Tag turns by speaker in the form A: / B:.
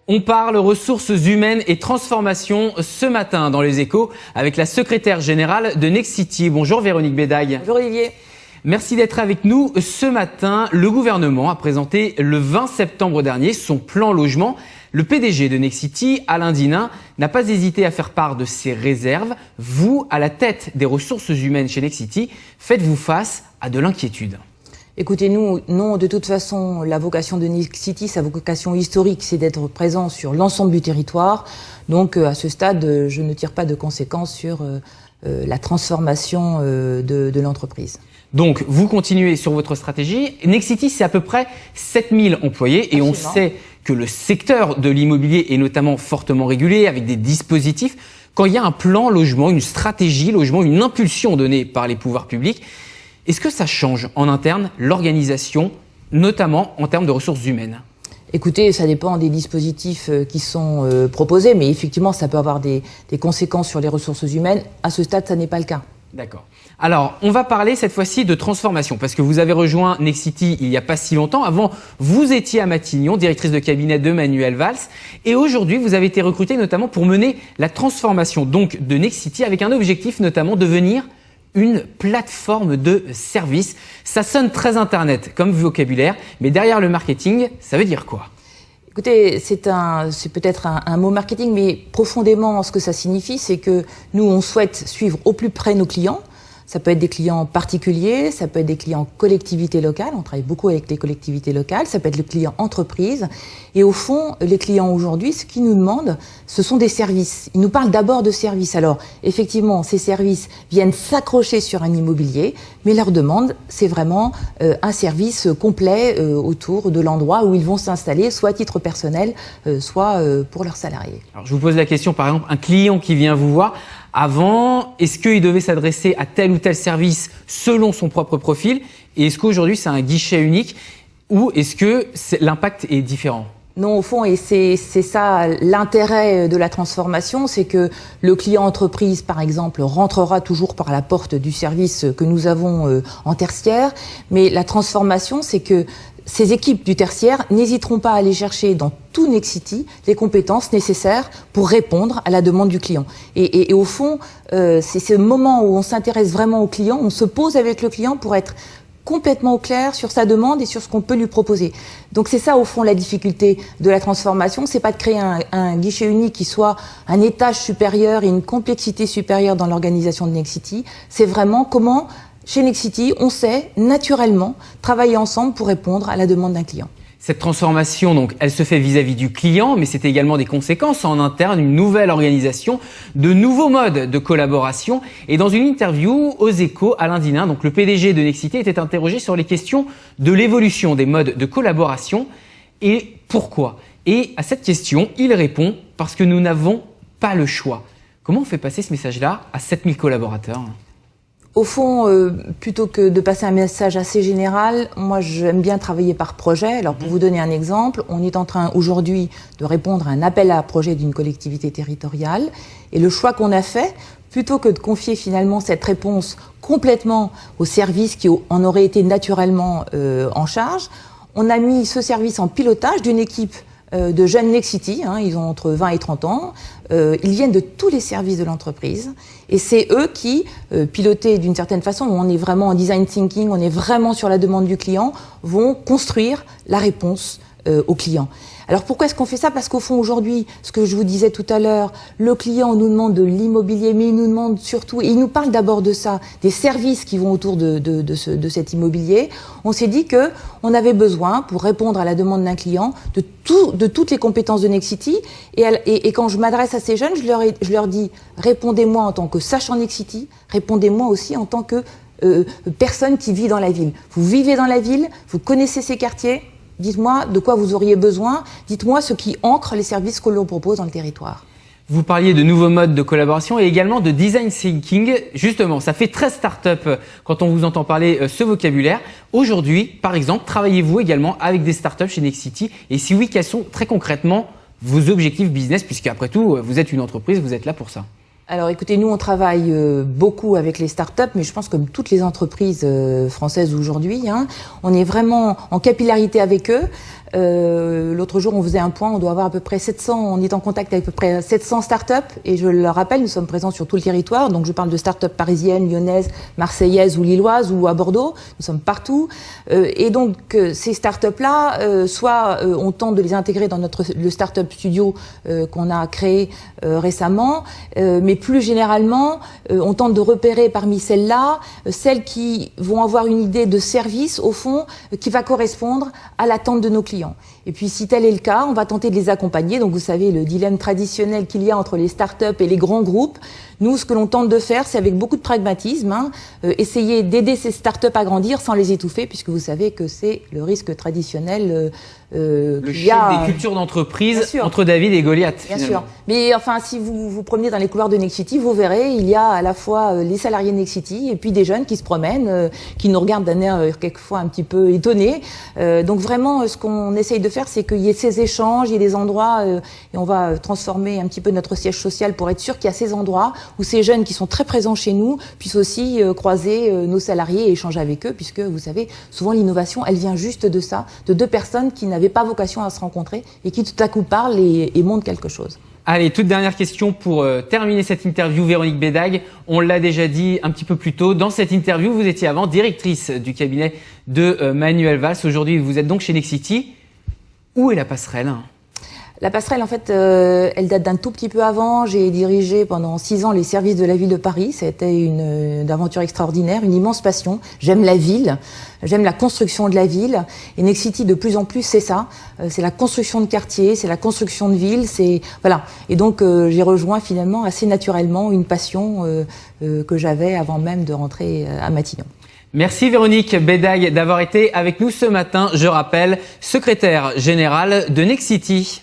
A: On parle ressources humaines et transformation ce matin dans Les Échos avec la secrétaire générale de Nexity. Bonjour Véronique Bédague.
B: Bonjour Olivier.
A: Merci d'être avec nous ce matin. Le gouvernement a présenté le 20 septembre dernier son plan logement. Le PDG de Nexity, Alain Dinin, n'a pas hésité à faire part de ses réserves. Vous, à la tête des ressources humaines chez Nexity, faites-vous face à de l'inquiétude?
B: Écoutez, nous, non, de toute façon, la vocation de Nexity, sa vocation historique, c'est d'être présent sur l'ensemble du territoire. Donc, à ce stade, je ne tire pas de conséquences sur la transformation de l'entreprise.
A: Donc, vous continuez sur votre stratégie. Nexity, c'est à peu près 7000 employés et on sait que le secteur de l'immobilier est notamment fortement régulé avec des dispositifs. Quand il y a un plan logement, une stratégie logement, une impulsion donnée par les pouvoirs publics, est-ce que ça change en interne l'organisation, notamment en termes de ressources humaines?
B: Écoutez, ça dépend des dispositifs qui sont proposés, mais effectivement, ça peut avoir des conséquences sur les ressources humaines. À ce stade, ça n'est pas le cas.
A: D'accord. Alors, on va parler cette fois-ci de transformation, parce que vous avez rejoint Nexity il n'y a pas si longtemps. Avant, vous étiez à Matignon, directrice de cabinet de Manuel Valls. Et aujourd'hui, vous avez été recrutée notamment pour mener la transformation donc de Nexity avec un objectif notamment devenir une plateforme de service. Ça sonne très Internet comme vocabulaire, mais derrière le marketing, ça veut dire quoi?
B: Écoutez, c'est peut-être un mot marketing, mais profondément, ce que ça signifie, c'est que nous, on souhaite suivre au plus près nos clients. Ça peut être des clients particuliers, ça peut être des clients collectivités locales, on travaille beaucoup avec les collectivités locales, ça peut être le client entreprise. Et au fond, les clients aujourd'hui, ce qu'ils nous demandent, ce sont des services. Ils nous parlent d'abord de services. Alors, effectivement, ces services viennent s'accrocher sur un immobilier, mais leur demande, c'est vraiment un service complet autour de l'endroit où ils vont s'installer, soit à titre personnel, soit pour leurs salariés.
A: Alors, je vous pose la question, par exemple, un client qui vient vous voir, avant, est-ce qu'il devait s'adresser à tel ou tel service selon son propre profil? Et est-ce qu'aujourd'hui, c'est un guichet unique? Ou est-ce que l'impact est différent?
B: Non, au fond, et c'est ça l'intérêt de la transformation, c'est que le client entreprise, par exemple, rentrera toujours par la porte du service que nous avons en tertiaire. Mais la transformation, c'est que ces équipes du tertiaire n'hésiteront pas à aller chercher dans tout Nexity les compétences nécessaires pour répondre à la demande du client. Et au fond, c'est ce moment où on s'intéresse vraiment au client, on se pose avec le client pour être complètement au clair sur sa demande et sur ce qu'on peut lui proposer. Donc c'est ça au fond la difficulté de la transformation, c'est pas de créer un guichet unique qui soit un étage supérieur et une complexité supérieure dans l'organisation de Nexity, c'est vraiment comment chez Nexity, on sait naturellement travailler ensemble pour répondre à la demande d'un client.
A: Cette transformation, donc, elle se fait vis-à-vis du client, mais c'est également des conséquences en interne, une nouvelle organisation, de nouveaux modes de collaboration. Et dans une interview aux Échos, Alain Dinin, donc le PDG de Nexity, était interrogé sur les questions de l'évolution des modes de collaboration et pourquoi. Et à cette question, il répond « parce que nous n'avons pas le choix ». Comment on fait passer ce message-là à 7000 collaborateurs ?
B: Au fond, plutôt que de passer un message assez général, moi j'aime bien travailler par projet. Alors pour vous donner un exemple, on est en train aujourd'hui de répondre à un appel à projet d'une collectivité territoriale. Et le choix qu'on a fait, plutôt que de confier finalement cette réponse complètement au service qui en aurait été naturellement en charge, on a mis ce service en pilotage d'une équipe de jeunes Nexity, ils ont entre 20 et 30 ans, ils viennent de tous les services de l'entreprise et c'est eux qui, pilotés d'une certaine façon, on est vraiment en design thinking, on est vraiment sur la demande du client, vont construire la réponse au client. Alors pourquoi est-ce qu'on fait ça? Parce qu'au fond aujourd'hui, ce que je vous disais tout à l'heure, le client nous demande de l'immobilier, mais il nous demande surtout, et il nous parle d'abord de ça, des services qui vont autour de cet immobilier. On s'est dit que on avait besoin, pour répondre à la demande d'un client, de toutes les compétences de Nexity. Et quand je m'adresse à ces jeunes, je leur dis, répondez-moi en tant que sachant Nexity, répondez-moi aussi en tant que personne qui vit dans la ville. Vous vivez dans la ville, vous connaissez ces quartiers. Dites-moi de quoi vous auriez besoin, dites-moi ce qui ancre les services que l'on propose dans le territoire.
A: Vous parliez de nouveaux modes de collaboration et également de design thinking. Justement, ça fait très start-up quand on vous entend parler ce vocabulaire. Aujourd'hui, par exemple, travaillez-vous également avec des startups chez Nexity? Et si oui, quels sont très concrètement vos objectifs business, puisqu'après tout, vous êtes une entreprise, vous êtes là pour ça?
B: Alors écoutez, nous on travaille beaucoup avec les startups, mais je pense comme toutes les entreprises françaises aujourd'hui, hein, on est vraiment en capillarité avec eux. L'autre jour, on faisait un point, on doit avoir à peu près 700, on est en contact avec à peu près 700 startups, et je le rappelle, nous sommes présents sur tout le territoire, donc je parle de startups parisiennes, lyonnaises, marseillaises ou lilloises ou à Bordeaux, nous sommes partout, et donc ces startups-là, soit on tente de les intégrer dans le startup studio qu'on a créé récemment, mais plus généralement, on tente de repérer parmi celles-là, celles qui vont avoir une idée de service, au fond, qui va correspondre à l'attente de nos clients. Et puis, si tel est le cas, on va tenter de les accompagner. Donc, vous savez, le dilemme traditionnel qu'il y a entre les startups et les grands groupes. Nous, ce que l'on tente de faire, c'est avec beaucoup de pragmatisme, hein, essayer d'aider ces startups à grandir sans les étouffer, puisque vous savez que c'est le risque traditionnel.
A: Le choc des cultures d'entreprise entre David et Goliath.
B: Bien sûr. Mais enfin, si vous vous promenez dans les couloirs de Nexity, vous verrez, il y a à la fois les salariés de Nexity et puis des jeunes qui se promènent, qui nous regardent d'un air quelquefois un petit peu étonné. Donc vraiment, ce qu'on essaye de faire, c'est qu'il y ait ces échanges, il y ait des endroits, et on va transformer un petit peu notre siège social pour être sûr qu'il y a ces endroits où ces jeunes qui sont très présents chez nous puissent aussi croiser nos salariés et échanger avec eux, puisque vous savez, souvent l'innovation, elle vient juste de ça, de deux personnes qui n'avaient pas vocation à se rencontrer et qui tout à coup parlent et montrent quelque chose.
A: Allez, toute dernière question pour terminer cette interview, Véronique Bédague. On l'a déjà dit un petit peu plus tôt. Dans cette interview, vous étiez avant directrice du cabinet de Manuel Valls. Aujourd'hui, vous êtes donc chez Nexity. Où est la passerelle ?
B: La passerelle, en fait, elle date d'un tout petit peu avant. J'ai dirigé pendant 6 ans les services de la ville de Paris. C'était une aventure extraordinaire, une immense passion. J'aime la ville, j'aime la construction de la ville. Et Nexity, de plus en plus, c'est ça. C'est la construction de quartiers, c'est la construction de villes. C'est voilà. Et donc, j'ai rejoint finalement assez naturellement une passion que j'avais avant même de rentrer à Matignon.
A: Merci Véronique Bédague d'avoir été avec nous ce matin. Je rappelle, secrétaire générale de Nexity.